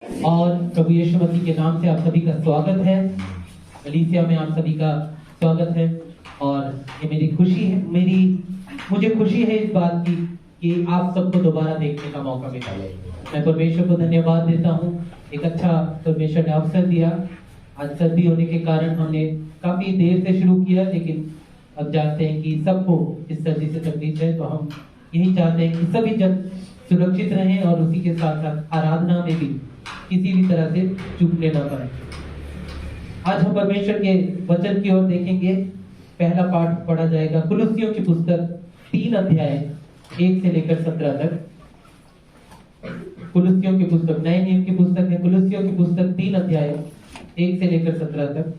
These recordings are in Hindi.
और प्रभु यीशु मसीह के नाम से आप सभी का स्वागत है। कलीसिया में आप सभी का स्वागत है। और ये मुझे खुशी है इस बात की कि आप सबको दोबारा देखने का मौका मिला है। मैं परमेश्वर को धन्यवाद देता हूँ। एक अच्छा परमेश्वर ने अवसर दिया। आज सर्दी होने के कारण हमने काफी देर से शुरू किया, लेकिन अब जानते हैं कि सबको इस सर्दी से तकलीफ है, तो हम यही चाहते हैं कि सभी जन सुरक्षित रहें और उसी के साथ साथ आराधना में भी किसी भी तरह से चूकने ना पाए। आज हम परमेश्वर के वचन की ओर देखेंगे। पहला पाठ पढ़ा जाएगा कुलुस्सियों की पुस्तक 3 अध्याय 1 से लेकर 17 तक। कुलुस्सियों की पुस्तक नए नियम की पुस्तक है। कुलुस्सियों की पुस्तक 3 अध्याय 1 से लेकर 17 तक।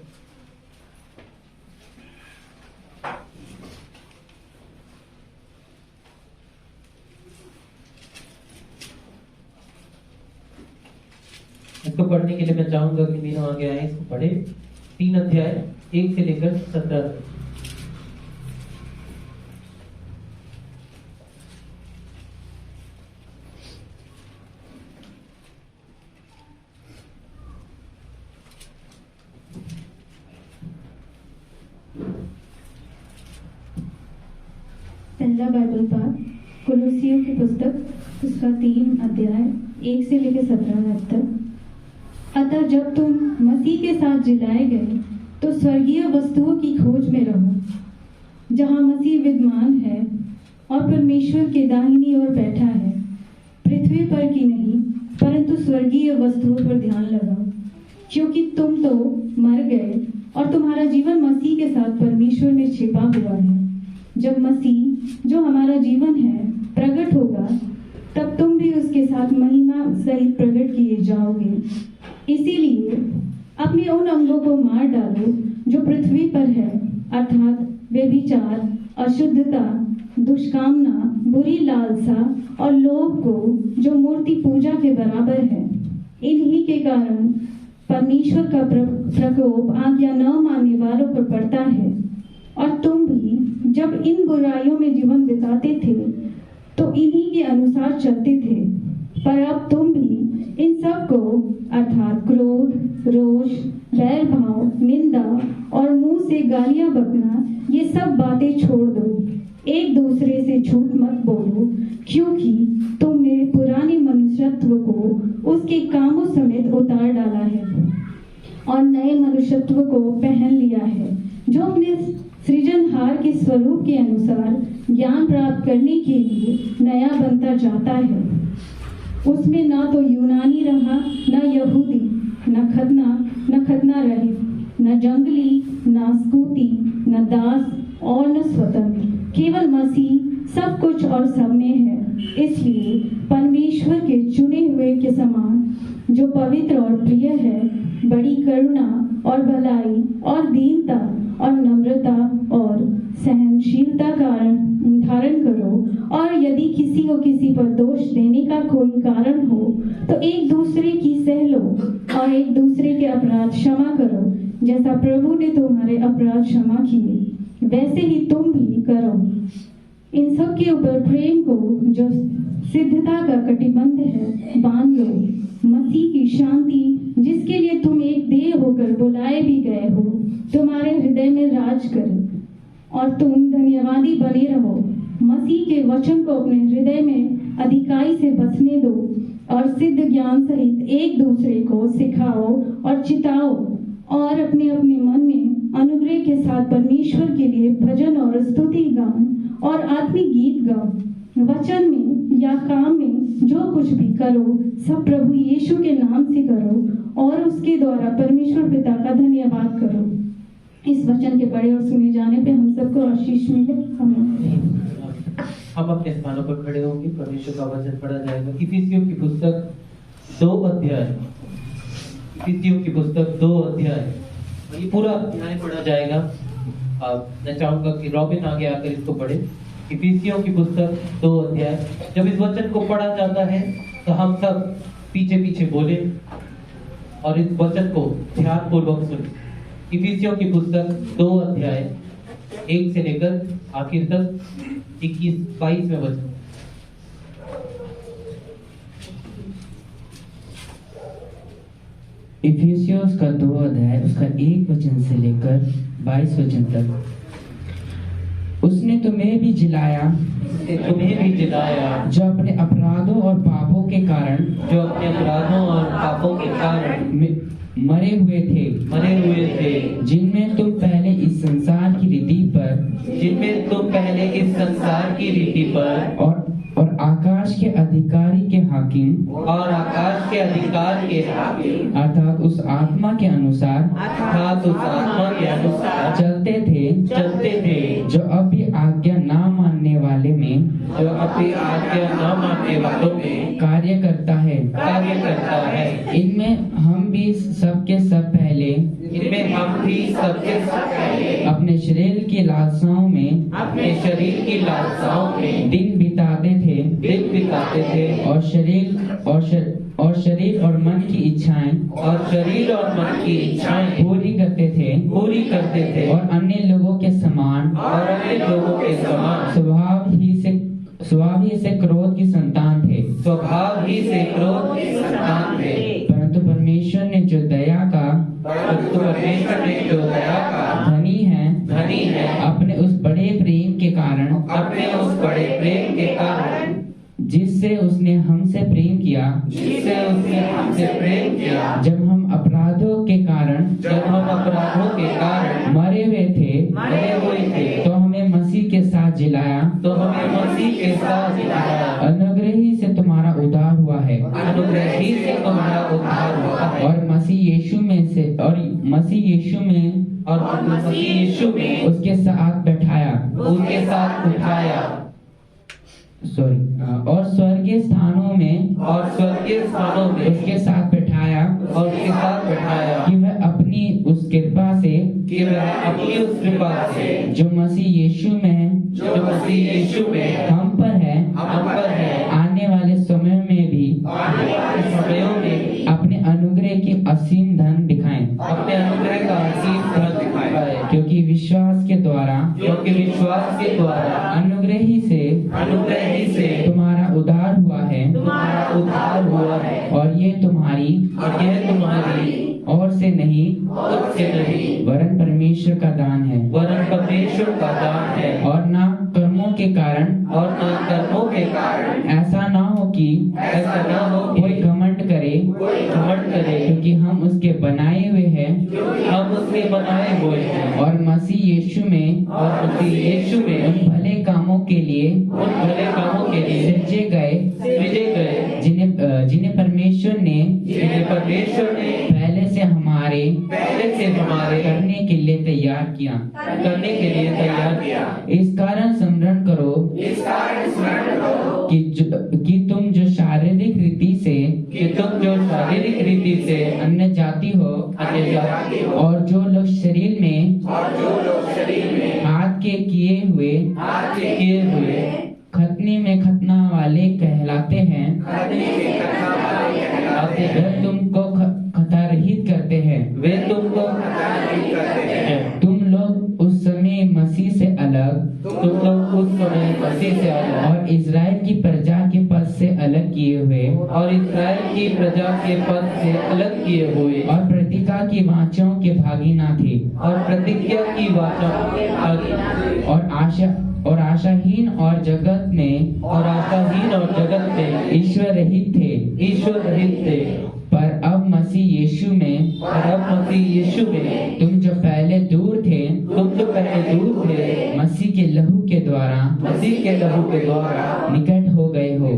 इसको पढ़ने के लिए मैं चाहूंगा कि तीनों आगे आए, इसको पढ़े। 3 अध्याय 1 से लेकर 17 तक। पहला बाइबल पाठ कुलुस्सियों की पुस्तक उसका 3 अध्याय 1 से लेकर 17 तक। अतः जब तुम मसीह के साथ जिलाए गए तो स्वर्गीय वस्तुओं की खोज में रहो, जहां मसीह विद्यमान है और परमेश्वर के दाहिनी ओर बैठा है। पृथ्वी पर की नहीं परंतु स्वर्गीय वस्तुओं पर ध्यान लगाओ, क्योंकि तुम तो मर गए और तुम्हारा जीवन मसीह के साथ परमेश्वर में छिपा हुआ है। जब मसीह जो हमारा जीवन है प्रकट होगा, तब तुम भी उसके साथ महिमा सहित प्रकट किए जाओगे। इसीलिए अपने उन अंगों को मार डालो जो पृथ्वी पर है, अर्थात व्यभिचार, अशुद्धता, दुष्कामना, बुरी लालसा और लोभ को, जो मूर्ति पूजा के बराबर है। इन्हीं के कारण परमेश्वर का प्रकोप आज्ञा न मानने वालों पर पड़ता है। और तुम भी जब इन बुराइयों में जीवन बिताते थे तो इन्हीं के अनुसार चलते थे। पर अब तुम भी इन सब को, अर्थात क्रोध, रोष, बैर भाव, निंदा और मुंह से गालियां बकना, ये सब बातें छोड़ दो। एक दूसरे से झूठ मत बोलो, क्योंकि तुमने पुराने मनुष्यत्व को उसके कामों समेत उतार डाला है और नए मनुष्यत्व को पहन लिया है, जो अपने सृजनहार के स्वरूप के अनुसार ज्ञान प्राप्त करने के लिए नया बनता जाता है। उसमें ना तो यूनानी रहा, न यहूदी, न खतना रहित, न जंगली, न स्कूती, न दास और न स्वतंत्र, केवल मसीह सब कुछ और सब में है। इसलिए परमेश्वर के चुने हुए के समान, जो पवित्र और प्रिय है, बड़ी करुणा और भलाई और दीनता और नम्रता और सहनशीलता का धारण करो। और यदि किसी को किसी पर दोष देने का कोई कारण हो तो एक दूसरे की सह लो और एक दूसरे के अपराध क्षमा करो। जैसा प्रभु ने तुम्हारे अपराध क्षमा किए, वैसे ही तुम भी करो। इन सब के ऊपर प्रेम को, जो सिद्धता का कटिबंध है, बांध लो। मसीह की शांति, जिसके लिए तुम एक देह होकर बुलाए भी गए हो, तुम्हारे हृदय में राज करे और तुम धन्यवादी बने रहो। मसीह के वचन को अपने हृदय में अधिकाई से बसने दो और सिद्ध ज्ञान सहित एक दूसरे को सिखाओ और चिताओ, और अपने अपने मन में अनुग्रह के साथ परमेश्वर के लिए भजन और स्तुति गान और आत्मिक गीत गाओ। वचन में या काम में जो कुछ भी करो, सब प्रभु यीशु के नाम से करो और उसके द्वारा परमेश्वर पिता का धन्यवाद करो। इस वचन के पढ़े और सुने जाने पे हम सबको आशीष मिले। हम अपने स्थानों पर खड़े होंगे। परमेश्वर का वचन पढ़ा जाएगा। इफिसियों की पुस्तक 2 अध्याय। इफिसियों की पुस्तक 2 अध्याय। ये पूरा अध्याय पढ़ा जाएगा। मैं चाहूंगा कि रॉबिन आगे आकर इसको पढ़े। इफिसियों की पुस्तक 2 अध्याय। जब इस वचन को पढ़ा जाता है तो हम सब पीछे पीछे बोले और इस वचन को ध्यानपूर्वक सुने। इफिसियों की पुस्तक 2 अध्याय 1 से लेकर आखिर तक 21-22 में वचन। इफिसियोस का 2 अध्याय उसका 1 वचन से लेकर 22 वचन तक। उसने तुम्हें भी जिलाया जो अपने अपराधों और पापों के कारण मरे हुए थे, जिनमें तुम पहले इस संसार की रीति पर और आकाश के अधिकारी के हाकिम अर्थात उस आत्मा के अनुसार चलते थे, जो अभी आज्ञा ना मानने वाले में कार्य करता है। इनमें हम भी सबके सब पहले अपने शरीर की लालसाओं में दिन बिताते थे और शरीर और मन की इच्छाएं पूरी करते थे और अन्य लोगों के समान स्वभाव ही से क्रोध की संतान थे। परंतु परमेश्वर ने जो दया का धनी है, अपने उस बड़े प्रेम के कारण जिससे उसने हमसे प्रेम किया, जब हम अपराधों के कारण मरे हुए थे, तो हमें मसीह के साथ जिलाया। अनुग्रह ही से तुम्हारा उद्धार हुआ है और मसीह यीशु में उसके साथ उठाया और स्वर्गीय स्थानों में उसके साथ बैठाया कि वह अपनी उस कृपा से जो मसीह यीशु में हम पर है आने वाले समय में भी अपने अनुग्रह की असीम धन दिखाएं। क्योंकि विश्वास के द्वारा अनुग्रह ही से तुम्हारा उद्धार हुआ है और ये तुम्हारी और से नहीं वरन परमेश्वर का दान है और ना कर्मों के कारण ऐसा ना हो कि कोई घमंड करे क्योंकि हम उसके बनाए हुए हैं और मसीह यीशु में उन भले कामों के लिए सृजे गए जिन्हें परमेश्वर ने पहले से हमारे करने के लिए तैयार किया। इस कारण स्मरण करो कि तुम जो शारीरिक रीति से अन्य जाति हो और जो लोग शरीर में हाथ के किए हुए खतने में खतना वाले कहलाते हैं, वे तुमको खतरहित करते हैं। तुम लोग उस समय मसीह से अलग और इज़राइल की प्रजा के पद से अलग किए हुए और प्रतिज्ञा की वाचाओं के भागी ना थे और आशाहीन और जगत में ईश्वर रहित थे। पर अब मसीह यीशु में तुम जो पहले दूर थे मसीह के लहू के द्वारा निकट हो गए हो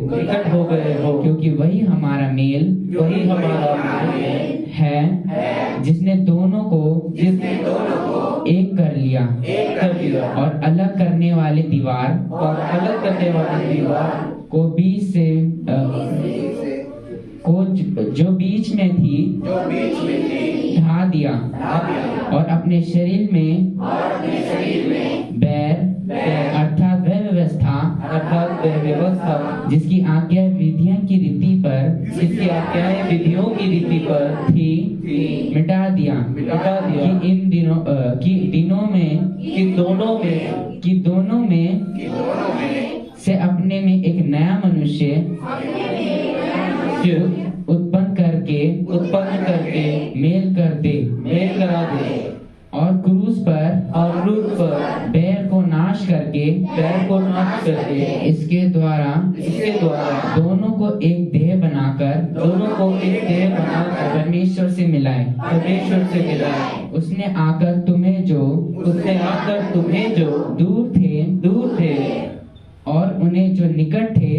क्योंकि वही हमारा मेल है जिसने दोनों को एक कर लिया और अलग करने वाले दीवार को बीच से जो बीच में थी ढा दिया और अपने शरीर में बैर अर्थात वह व्यवस्था जिसकी आज्ञा विधियों की रीति पर थी मिटा दिया कि इन दोनों में से अपने में एक नया मनुष्य उत्पन्न उत्पन्न करके मेल कर दे मेल करा दे और क्रूस पर बैर को नाश करके बैर को नाश करके इसके द्वारा दोनों को एक देह बनाकर परमेश्वर से मिलाए। उसने आकर तुम्हें जो दूर थे और उन्हें जो निकट थे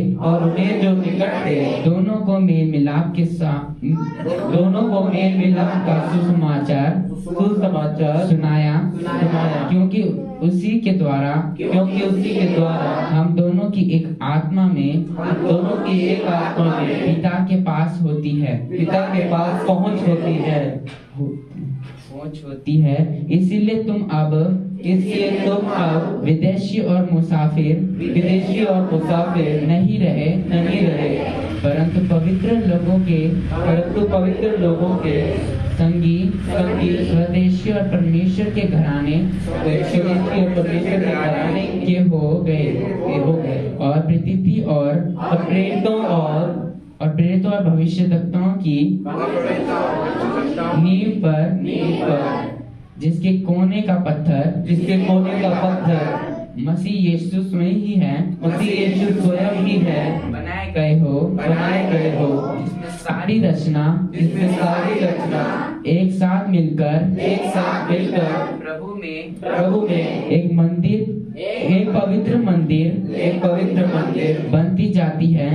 दोनों को मेल मिलाप का सुसमाचार सुनाया क्योंकि उसी के द्वारा हम दोनों की एक आत्मा में पिता के पास पहुंच होती है। इसीलिए तुम अब विदेशी और मुसाफिर नहीं रहे परंतु पवित्र लोगों के संगी स्वदेशी और परमेश्वर के घराने के हो गए और प्रतिथि और प्रेरितों और भविष्यद्वक्ताओं की नींव पर जिसके कोने का पत्थर मसीह यीशु स्वयं ही है बनाए गए हो जिसमें सारी रचना एक साथ मिलकर प्रभु में एक पवित्र मंदिर बनती जाती है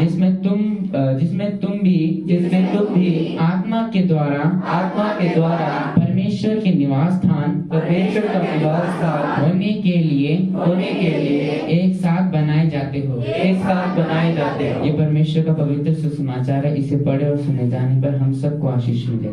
जिसमें तुम भी आत्मा के द्वारा परमेश्वर के निवास स्थान होने के लिए एक साथ बनाए जाते हो। ये परमेश्वर का पवित्र सुसमाचार है। इसे पढ़े और सुने जाने पर हम सबको आशीष मिले।